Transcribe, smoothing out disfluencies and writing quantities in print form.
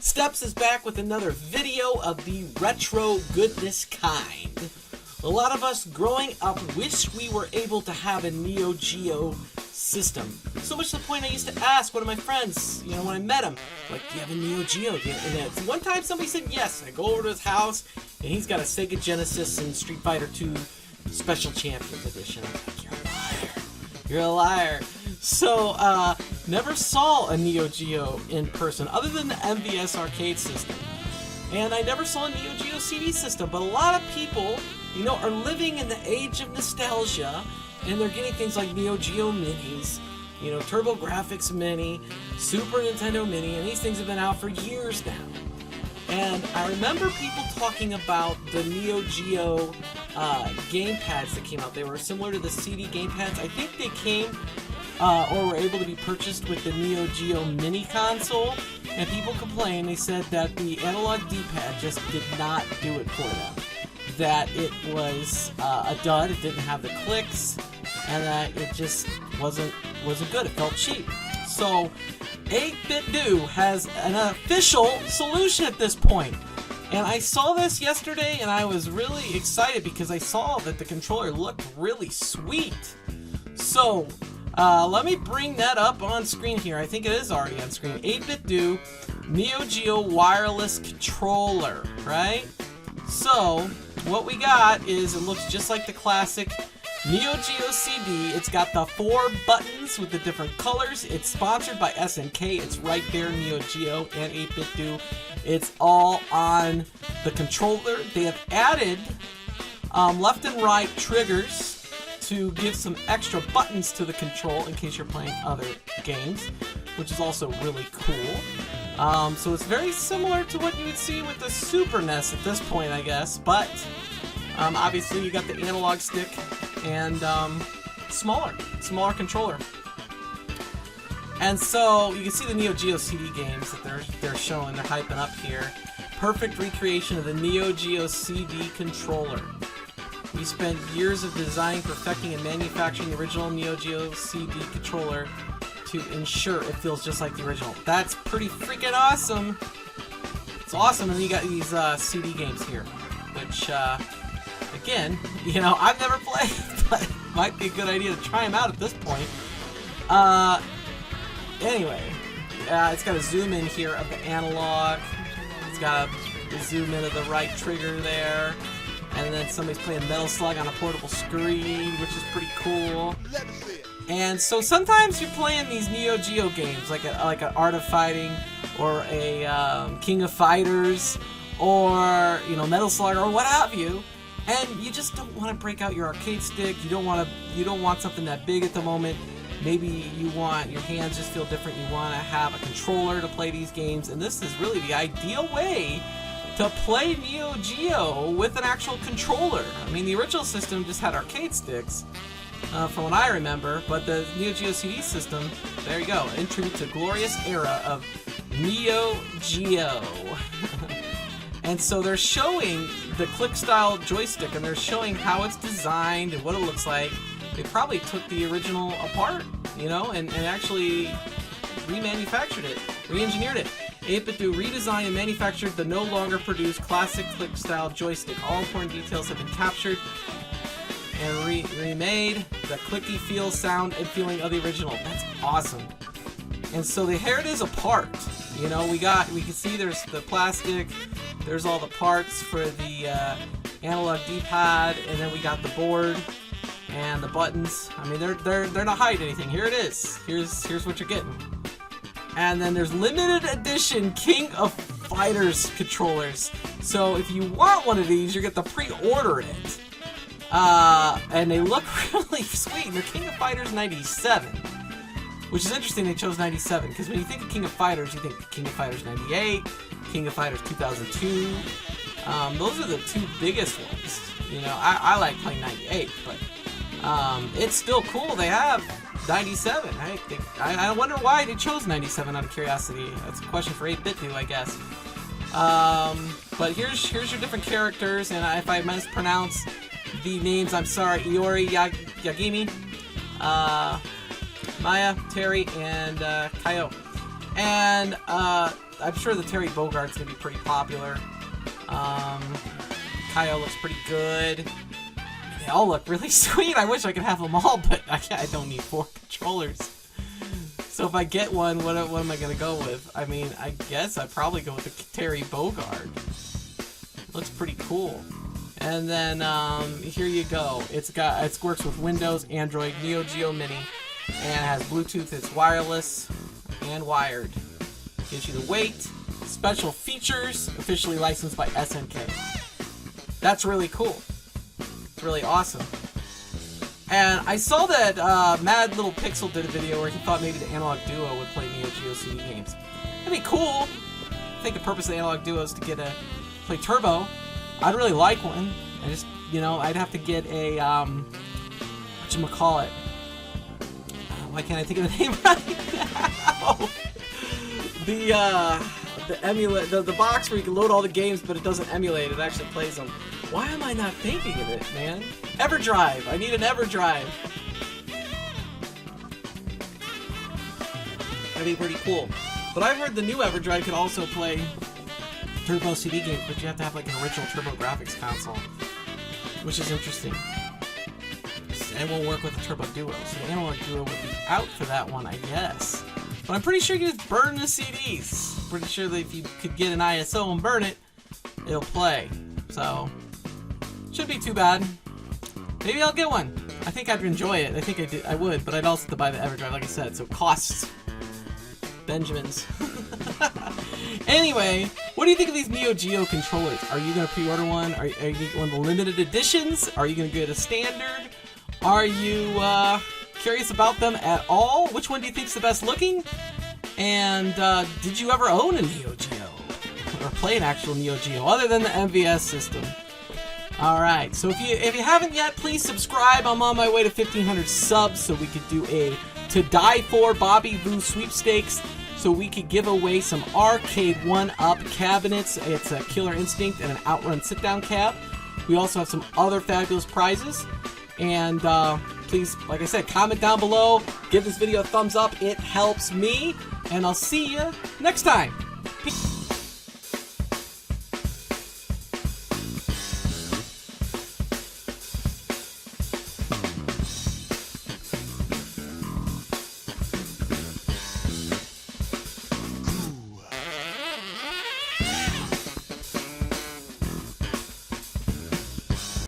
Steps is back with another video of the retro goodness kind. A lot of us growing up wish we were able to have a Neo Geo system. So much to the point I used to ask one of my friends, when I met him, like, do you have a Neo Geo? And one time somebody said yes. I go over to his house, and he's got a Sega Genesis and Street Fighter 2 Special Champions Edition. I'm like, you're a liar. You're a liar. So, never saw a Neo Geo in person, other than the MVS arcade system. And I never saw a Neo Geo CD system, but a lot of people, are living in the age of nostalgia, and they're getting things like Neo Geo Minis, TurboGrafx Mini, Super Nintendo Mini, and these things have been out for years now. And I remember people talking about the Neo Geo gamepads that came out. They were similar to the CD gamepads. I think they came or were able to be purchased with the Neo Geo Mini console, and people complained. They said that the analog D-pad just did not do it for them. That it was a dud, it didn't have the clicks, and that it just wasn't good. It felt cheap. So 8BitDo has an official solution at this point. And I saw this yesterday, and I was really excited because I saw that the controller looked really sweet. So let me bring that up on screen here. I think it is already on screen. 8BitDo Neo Geo wireless controller, right? So what we got is, it looks just like the classic Neo Geo CD. It's got the 4 buttons with the different colors. It's sponsored by SNK. It's right there, Neo Geo and 8BitDo. It's all on the controller. They have added left and right triggers to give some extra buttons to the control in case you're playing other games, which is also really cool. So it's very similar to what you would see with the Super NES at this point, I guess, but obviously you got the analog stick and smaller controller. And so you can see the Neo Geo CD games that they're showing, they're hyping up here. Perfect recreation of the Neo Geo CD controller. We spent years of designing, perfecting, and manufacturing the original Neo Geo CD controller to ensure it feels just like the original. That's pretty freaking awesome. It's awesome. And then you got these CD games here, which, again, I've never played, but might be a good idea to try them out at this point. Anyway, it's got a zoom in here of the analog. It's got a zoom in of the right trigger there. And then somebody's playing Metal Slug on a portable screen, which is pretty cool. And so sometimes you're playing these Neo Geo games, like an Art of Fighting, or a King of Fighters, or Metal Slug, or what have you, and you just don't want to break out your arcade stick. You don't want something that big at the moment. Maybe you want your hands just feel different. You want to have a controller to play these games, and this is really the ideal way to play Neo Geo with an actual controller. I mean, the original system just had arcade sticks, from what I remember, but the Neo Geo CD system, there you go, in tribute to glorious era of Neo Geo. And so they're showing the click-style joystick, and they're showing how it's designed and what it looks like. They probably took the original apart, and actually remanufactured it, re-engineered it. 8BitDo redesigned and manufactured the no longer produced classic click-style joystick. All important details have been captured and remade. The clicky feel, sound, and feeling of the original. That's awesome. And so here it is apart. We can see there's the plastic, there's all the parts for the analog D-pad, and then we got the board and the buttons. I mean, they're not hiding anything. Here it is. Here's what you're getting. And then there's limited edition King of Fighters controllers. So if you want one of these, you get to pre-order it. And they look really sweet. And they're King of Fighters 97. Which is interesting they chose 97, because when you think of King of Fighters, you think King of Fighters 98, King of Fighters 2002. Those are the two biggest ones. I like playing 98, but it's still cool. They have 97. I wonder why they chose 97 out of curiosity. That's a question for 8BitDo, I guess. But here's your different characters, and if I mispronounce the names, I'm sorry. Iori Yagimi, Maya, Terry, and Kaio. And I'm sure the Terry Bogart's gonna be pretty popular. Kyle looks pretty good. They all look really sweet. I wish I could have them all, but I don't need 4 controllers. So if I get one, what am I gonna go with? I mean, I guess I'd probably go with the Terry Bogart. Looks pretty cool. And then here you go. It works with Windows, Android, Neo Geo Mini, and has Bluetooth. It's wireless and wired. Gives you the weight, special features, officially licensed by SNK. That's really cool. It's really awesome. And I saw that Mad Little Pixel did a video where he thought maybe the Analog Duo would play Neo Geo CD games. That'd be cool. I think the purpose of the Analog Duo is to play Turbo. I'd really like one. I just, I'd have to get a, whatchamacallit. Why can't I think of the name right now? The box where you can load all the games, but it doesn't emulate. It actually plays them. Why am I not thinking of it, man? EverDrive. I need an EverDrive. That'd be pretty cool. But I've heard the new EverDrive could also play Turbo CD games, but you have to have like an original Turbo Graphics console, which is interesting. And it won't work with the Turbo Duo, so the Analog Duo would be out for that one, I guess. But I'm pretty sure you can just burn the CDs. Pretty sure that if you could get an ISO and burn it, it'll play. So, shouldn't be too bad. Maybe I'll get one. I think I'd enjoy it. I think I would, but I'd also have to buy the EverDrive, like I said, so it costs Benjamins. Anyway, what do you think of these Neo Geo controllers? Are you going to pre-order one? Are you going to get one of the limited editions? Are you going to get a standard? Are you curious about them at all? Which one do you think's the best looking? And did you ever own a Neo Geo? Or play an actual Neo Geo other than the MVS system? Alright, so if you haven't yet, please subscribe. I'm on my way to 1,500 subs so we could do a To Die For Bobby Boo sweepstakes, so we could give away some arcade 1-up cabinets. It's a Killer Instinct and an Outrun sit-down cab. We also have some other fabulous prizes. And please, like I said, comment down below. Give this video a thumbs up. It helps me. And I'll see you next time. Peace.